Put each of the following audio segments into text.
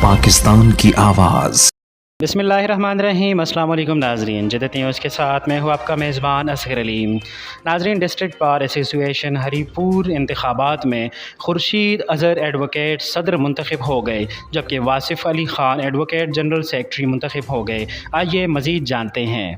पाकिस्तान की आवाज़। बिस्मिल्लाहिर्रहमानिर्रहीम। अस्सलाम वालेकुम नाज़रीन, जदत न्यूज़ के साथ मैं हूँ आपका मेज़बान असगर अलीम। नाज़रीन, डिस्ट्रिक्ट बार एसोसिएशन हरीपुर इंतखाबात में खुर्शीद अज़हर एडवोकेट सदर मुंतखब हो गए, जबकि Wasif Ali Khan advocate general secretary मुंतखब हो गए। आइए मज़ीद जानते हैं।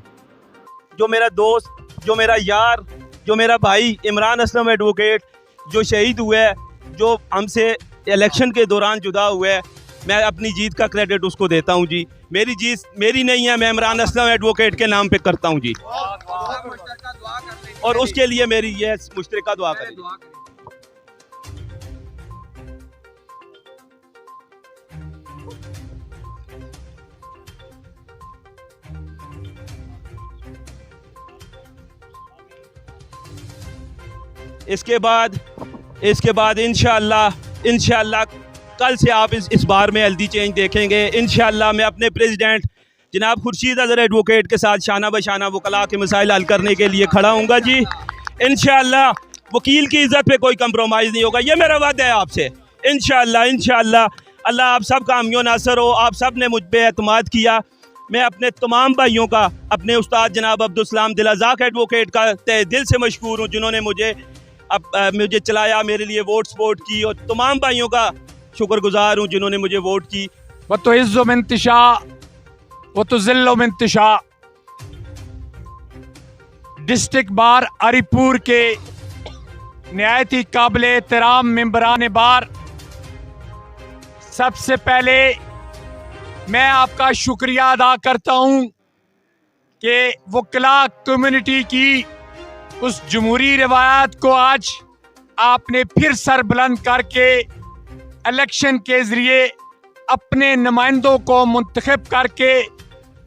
जो मेरा दोस्त, जो मेरा यार, जो मेरा भाई इमरान असलम एडवोकेट जो शहीद हुआ है, जो हमसे इलेक्शन के दौरान जुदा हुआ है, मैं अपनी जीत का क्रेडिट उसको देता हूं जी। मेरी जीत मेरी नहीं है, मैं इमरान असलम एडवोकेट के नाम पे करता हूं जी, और उसके लिए मेरी ये मुश्तरका दुआ करें। इसके बाद इंशाअल्लाह कल से आप इस बार में हल्दी चेंज देखेंगे। इंशाअल्लाह मैं अपने प्रेसिडेंट जनाब खुर्शीद अज़हर एडवोकेट के साथ शाना बशाना वकला के मसाइल हल करने के लिए खड़ा हूँगा जी। इंशाअल्लाह वकील की इज़्ज़त पे कोई कंप्रोमाइज़ नहीं होगा, ये मेरा वादा है आपसे। इंशाअल्लाह अल्लाह आप सब का हमियो नासर हो। आप सब ने मुझ पर एतमाद किया। मैं अपने तमाम भाइयों का, अपने उस्ताद जनाब अब्दुलसलाम दिलरज़ाक एडवोकेट का तहे दिल से मशकूर हूँ, जिन्होंने मुझे चलाया, मेरे लिए वोट सपोर्ट की, और तमाम भाइयों का शुक्रगुजार हूँ जिन्होंने मुझे वोट की। वो तो इज़्ज़ो मिन तिशा वो तो ज़िल्लो मिन तिशा। डिस्ट्रिक्ट बार हरीपुर के निहायत ही काबिल एहतराम मेंबरान बार, सबसे पहले मैं आपका शुक्रिया अदा करता हूँ कि वकला कम्युनिटी की उस जमहूरी रवायत को आज आपने फिर सर बुलंद करके इलेक्शन के ज़रिए अपने नुमाइंदों को मुंतखब करके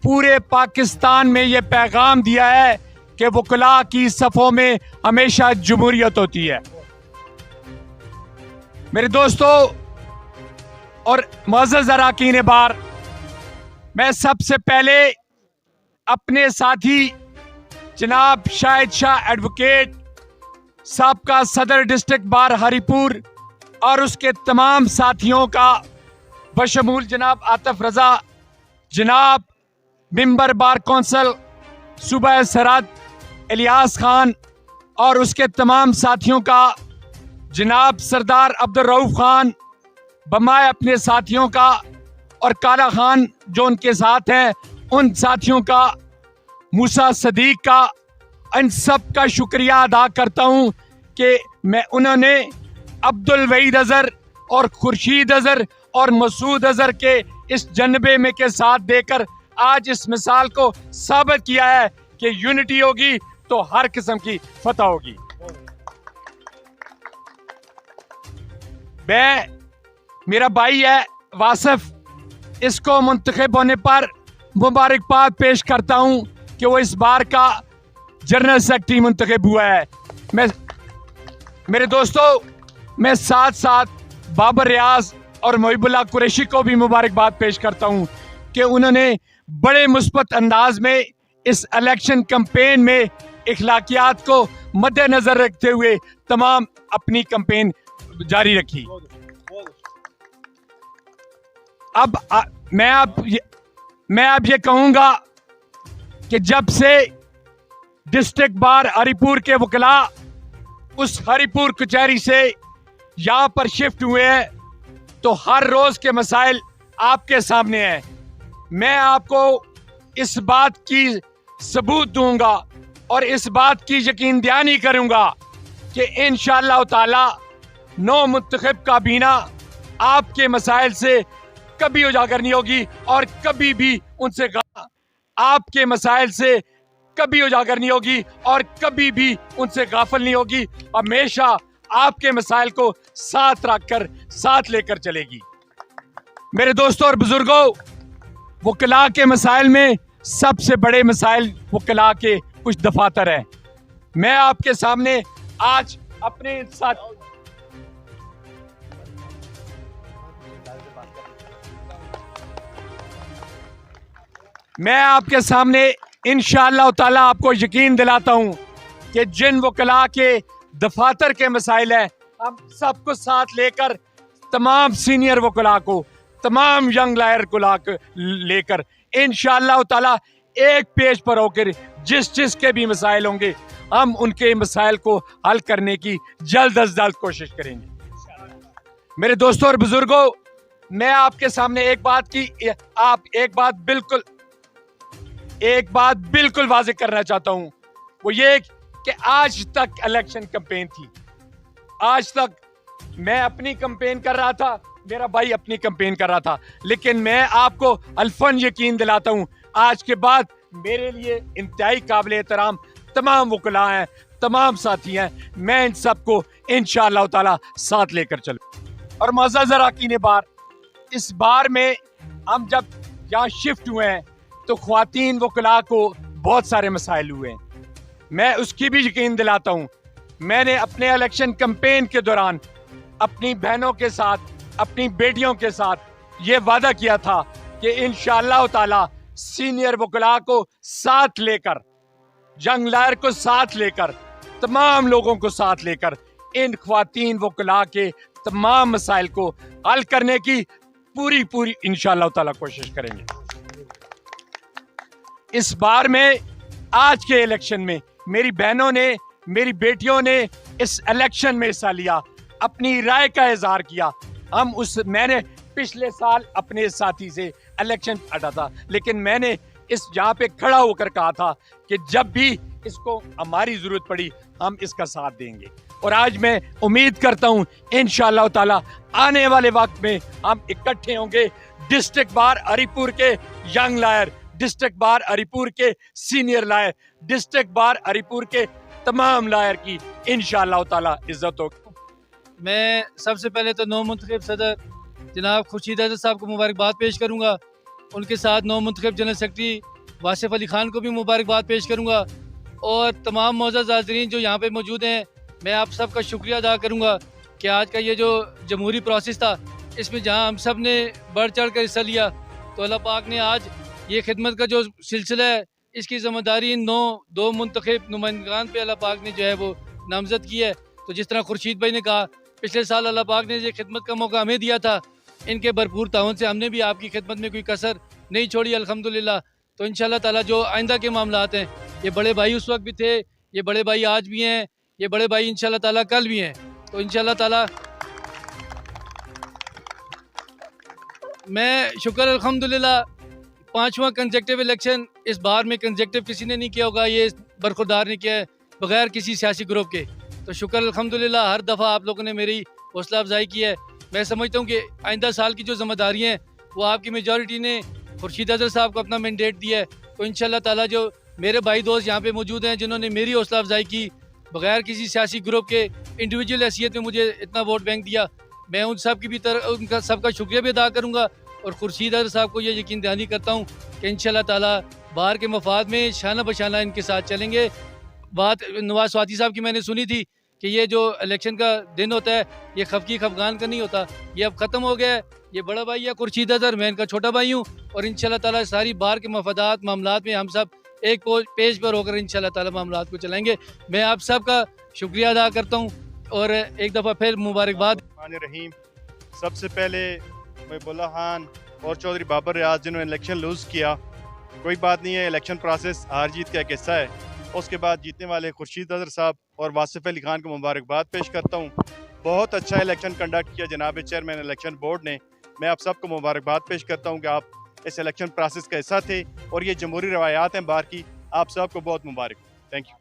पूरे पाकिस्तान में ये पैगाम दिया है कि वकला की सफ़ों में हमेशा जमहूरियत होती है। मेरे दोस्तों और मुअज़्ज़ज़ अरकान बार, मैं सबसे पहले अपने साथी जनाब शाहिद शाह एडवोकेट साबका सदर डिस्ट्रिक्ट बार हरीपुर और उसके तमाम साथियों का बशमूल जनाब आतिफ रज़ा, जनाब मेंबर बार कौंसल सूबा सरहद इलियास खान और उसके तमाम साथियों का, जनाब सरदार अब्दुल रऊफ खान बमाए अपने साथियों का, और काला खान जो उनके साथ हैं उन साथियों का, मूसा सदीक का, इन सब का शुक्रिया अदा करता हूँ कि उन्होंने अब्दुल वहीद अज़हर और खुर्शीद अज़हर और मसूद अज़हर के इस जनबे में के साथ देकर आज इस मिसाल को साबित किया है कि यूनिटी होगी तो हर किस्म की फतह होगी। मेरा भाई है वासिफ, इसको मुंतखब होने पर मुबारकबाद पेश करता हूँ कि वो इस बार का जनरल सेक्रेटरी मुंतखब हुआ है। मेरे दोस्तों, मैं साथ साथ बाबर रियाज और मोहिबुल्लाह कुरैशी को भी मुबारकबाद पेश करता हूँ कि उन्होंने बड़े मुस्बत अंदाज में इस इलेक्शन कैंपेन में इखलाकियात को मद्देनजर रखते हुए तमाम अपनी कैंपेन जारी रखी। मैं अब ये कहूँगा कि जब से डिस्ट्रिक्ट बार हरीपुर के वकला उस हरीपुर कचहरी से यहाँ पर शिफ्ट हुए हैं तो हर रोज़ के मसाइल आपके सामने हैं। मैं आपको इस बात की सबूत दूंगा और इस बात की यकीन दहानी करूंगा कि इंशाअल्लाह ताला नौ मुंतखब काबीना आपके मसाइल से कभी उजागर नहीं होगी और कभी भी उनसे आपके मसाइल से कभी उजागर नहीं होगी और कभी भी उनसे गाफिल नहीं होगी। हमेशा आपके मसाइल को साथ रखकर साथ लेकर चलेगी। मेरे दोस्तों और बुजुर्गों, वकला के मसाइल में सबसे बड़े मसाइल वकला के कुछ दफातर हैं। मैं आपके सामने आज अपने साथ इंशाअल्लाह ताला आपको यकीन दिलाता हूं कि जिन वकला के दफातर के मसाइल हैं, हम सबको साथ लेकर तमाम सीनियर वकला को, तमाम यंग लायर को लेकर इंशाअल्लाह ताला एक पेज पर होकर जिस के भी मसाइल होंगे हम उनके मसाइल को हल करने की जल्द अज जल्द कोशिश करेंगे। मेरे दोस्तों और बुजुर्गों, मैं आपके सामने एक बात बिल्कुल वाज़ेह करना चाहता हूं, वो ये कि आज तक इलेक्शन कैंपेन थी, आज तक मैं अपनी कैंपेन कर रहा था, मेरा भाई अपनी कैंपेन कर रहा था, लेकिन मैं आपको अल्फन यकीन दिलाता हूं आज के बाद मेरे लिए इंतहाई काबिल एहतराम तमाम वकला हैं, तमाम साथी हैं, मैं इन सबको इंशाअल्लाह ताला साथ लेकर चलूं। और मुअज़्ज़ज़ अरकान बार, इस बार में हम जब यहाँ शिफ्ट हुए हैं तो ख्वातीन वकला को बहुत सारे मसाइल हुए हैं, मैं उसकी भी यकीन दिलाता हूँ। मैंने अपने इलेक्शन कैंपेन के दौरान अपनी बहनों के साथ, अपनी बेटियों के साथ ये वादा किया था कि इंशाअल्लाह ताला सीनियर वकला को साथ लेकर, यंग लायर को साथ लेकर, तमाम लोगों को साथ लेकर इन ख्वातीन वकला के तमाम मसाइल को हल करने की पूरी इंशाअल्लाह ताला कोशिश करेंगे। इस बार में आज के इलेक्शन में मेरी बहनों ने, मेरी बेटियों ने इस इलेक्शन में हिस्सा लिया, अपनी राय का इजहार किया। मैंने पिछले साल अपने साथी से इलेक्शन लड़ा था, लेकिन मैंने इस यहाँ पे खड़ा होकर कहा था कि जब भी इसको हमारी जरूरत पड़ी हम इसका साथ देंगे। और आज मैं उम्मीद करता हूँ इंशाअल्लाह ताला आने वाले वक्त में हम इकट्ठे होंगे, डिस्ट्रिक्ट बार हरिपुर के young lawyer, district bar Haripur के senior lawyer, district bar Haripur के तमाम लायर की इंशाअल्लाह ताला इज्जत होगी। मैं सबसे पहले तो नौ मुंतखब सदर जनाब खुर्शीद अज़हर साहब को मुबारकबाद पेश करूँगा, उनके साथ नौ मुंतखब जनरल सेक्रेटरी वासिफ अली खान को भी मुबारकबाद पेश करूँगा, और तमाम मुअज़्ज़ज़ हाज़रीन जो यहाँ पे मौजूद हैं, मैं आप सब का शुक्रिया अदा करूँगा कि आज का ये जो जमहूरी प्रोसेस था इसमें जहाँ हम सब ने बढ़ चढ़ कर हिस्सा लिया, तो अल्लाह पाक ने आज ये खिदमत का जो सिलसिला है इसकी ज़िम्मेदारी दो मुंतखब नुमाइंदगान पे अल्लाह पाक ने जो है वो नामज़द की है। तो जिस तरह खुर्शीद भाई ने कहा, पिछले साल अल्लाह पाक ने ये खिदमत का मौका हमें दिया था, इनके भरपूर ताउन से हमने भी आपकी खिदमत में कोई कसर नहीं छोड़ी अल्हम्दुलिल्लाह। तो इंशाअल्लाह ताला जो आइंदा के मामलात हैं, ये बड़े भाई उस वक्त भी थे, ये बड़े भाई आज भी हैं, ये बड़े भाई इंशाअल्लाह ताला कल भी हैं। तो इंशाअल्लाह ताला मैं शुक्र अल्हम्दुलिल्लाह 5वां कंसेक्टिव इलेक्शन इस बार में कंसेक्टिव किसी ने नहीं किया होगा, ये बरखुरदार ने किया है बगैर किसी सियासी ग्रुप के। तो शुक्र अल्हम्दुलिल्लाह हर दफ़ा आप लोगों ने मेरी हौसला अफजाई की है। मैं समझता हूँ कि आइंदा साल की जो जिम्मेदारियाँ हैं वो आपकी मेजॉरिटी ने खुर्शीद अज़हर साहब को अपना मैंडेट दिया है। तो इंशाअल्लाह ताला जो मेरे भाई दोस्त यहाँ पे मौजूद हैं जिन्होंने मेरी हौसला अफजाई की बगैर किसी सियासी ग्रुप के, इंडिविजुअल हैसियत में मुझे इतना वोट बैंक दिया, मैं उन सब की भी उनका सबका शुक्रिया भी अदा करूँगा। और खुर्शीद अज़हर साहब को ये यकीन दहानी करता हूँ कि इंशाअल्लाह ताला बाहर के मफाद में शाना बशाना इनके साथ चलेंगे। बात नवाज स्वाति साहब की मैंने सुनी थी कि ये जो इलेक्शन का दिन होता है ये खफकी खफगान का नहीं होता, ये अब ख़त्म हो गया है। ये बड़ा भाई है खुर्शीद अज़हर, मैं इनका छोटा भाई हूँ, और इंशाअल्लाह ताला सारी बाहर के मफादात मामलात में हम सब एक पेज पर होकर इंशाअल्लाह ताला मामलात को चलाएंगे। मैं आप सब का शुक्रिया अदा करता हूँ और एक दफ़ा फिर मुबारकबाद। रहीम, सबसे पहले महबूबुल्लाह खान और चौधरी बाबर रियाज जिन्होंने इलेक्शन लूज़ किया, कोई बात नहीं है, इलेक्शन प्रोसेस हार जीत का एक हिस्सा है। उसके बाद जीतने वाले खुर्शीद अज़हर साहब और वासिफ अली खान को मुबारकबाद पेश करता हूँ। बहुत अच्छा इलेक्शन कंडक्ट किया जनाब चेयरमैन इलेक्शन बोर्ड ने, मैं आप सबको मुबारकबाद पेश करता हूँ कि आप इस इलेक्शन प्रोसेस का हिस्सा थे और ये जमहूरी रवायात हैं बाहर की, आप सबको बहुत मुबारक। Thank you.